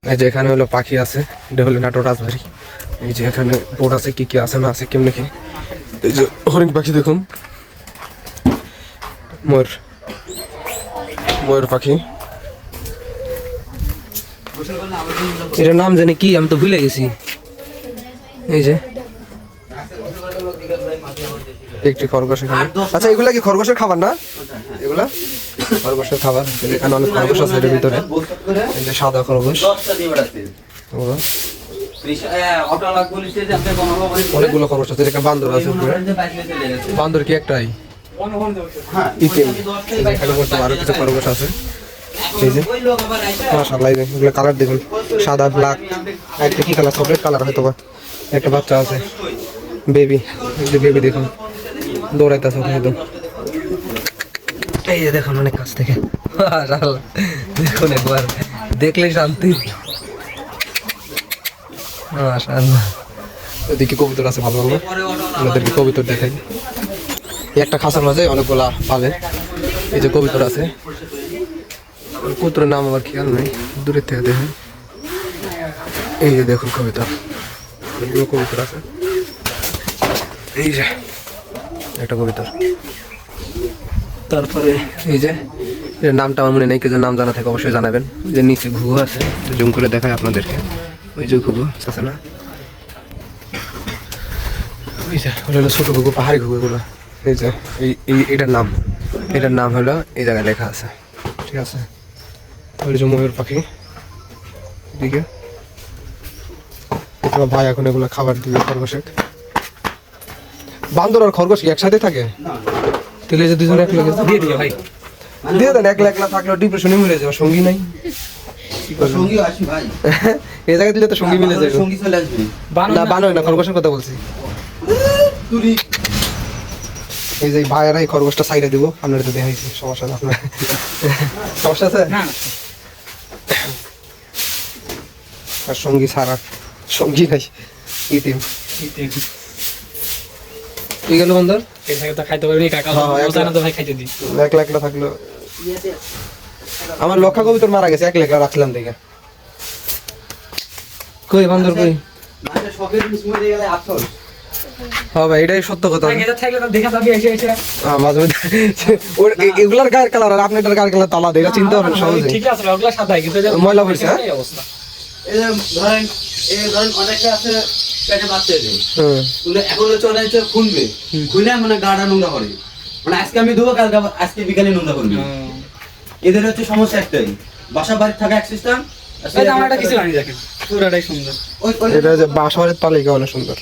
এই যে এখানে হলো পাখি আছে, এটা হলো নাটোর রাজবাড়ি। এই যে এখানে বোর্ড আছে কি কি আছে না আছে কেমনে কি। এই যে হরিণ পাখি দেখুন, ময়ূর ময়ূর পাখি, এটার নাম জানি কি, আমি তো ভুলে গেছি। এই যে একটি খরগোশ এখানে। আচ্ছা এগুলা কি খরগোশের খাবার না? এগুলা খরগোশের খাবার। এখানে অনেক খরগোশ আছে এর ভিতরে। এই যে সাদা খরগোশ, অনেকগুলো খরগোশ আছে। এখানে বান্দর আছে, বান্দর কি একটাই ইতিম। এখানে বলতে আরো কিছু খরগোশ আছে। এই যে মাশাআল্লাহ, এগুলো কালার দেখুন, সাদা ব্ল্যাক, একটা কি কালার, চকলেট কালার হয়তো বা। একটা বাচ্চা আছে, বেবি। এই যে বেবি দেখুন দৌড়াইতেছে একদম। এই যে দেখুন অনেক কাছ থেকে, দেখুন একবার দেখলে শান্তি। মাশাআল্লাহ, এদিকে কবুতর আছে ভালো ভালো, ওনাদেরকে কবুতর দেখাই। একটা খাঁচার মাঝে অনেকগুলা পালে। এই যে কবুতর আছে, কবুতরের নাম আমার খেয়াল নেই, দূরের থেকে দেখুন। এই যে দেখুন কবুতর, অনেকগুলো কবুতর আছে। এই যে একটা কবুতর। তারপরে এই যে নামটা আমার মনে নেই, কিছু নাম জানা থাকে অবশ্যই জানাবেন। যে নিচে ঘুঘু আছে, জুম করে দেখায় আপনাদেরকে। ওই যে ঘুঘু আছে না, ওই যে হলো ছোট ঘুঘু, পাহাড়ি ঘুঘু এগুলো। এই যে এটার নাম হলো এই জায়গায় লেখা আছে, ঠিক আছে। ওই যে ময়ূর পাখি দিকে ভাই এখন এগুলো খাবার দিবে খরগোশে। বান্দর আর খরগোশ কি একসাথে থাকে? তাহলে যে দুজনে এক লাগে দিয়ে দিও ভাই, দিয়ে দেন। একলা একলা থাকলে ডিপ্রেশনে মরে যাবে, সঙ্গী নাই। সঙ্গী আসি ভাই, এই জায়গায় দিলে তো সঙ্গী মিলে যাবে, সঙ্গী চলে আসবে। না বানর না, খরগোশের কথা বলছি। এই যে ভাইয়েরা এই খরগোশটা সাইডে দিব, আপনারা তো দেখাইছি, সমস্যা না আপনার? সমস্যা আছে না? আর সঙ্গী ছাড়া, সঙ্গী নাই, ইতিম। কি গেল বন্ধু? একলা থাকলো। আমার লক্ষা কবুতর মারা গেছে, একলা রাখলাম দেখে। কই বান্দর কই? হ্যাঁ ভাই, এটাই সত্য কথা। এগুলার গায়ের কালার আর আপনার গায়ের কালার আলাদা, এটা চিন্তা হবে সহজে। ময়লা হয়েছে, এদের হচ্ছে সমস্যা একটাই, বাসা বাড়ি থাকা এক সিস্টেম। বাসা বাড়ির পালিকা অনেক সুন্দর।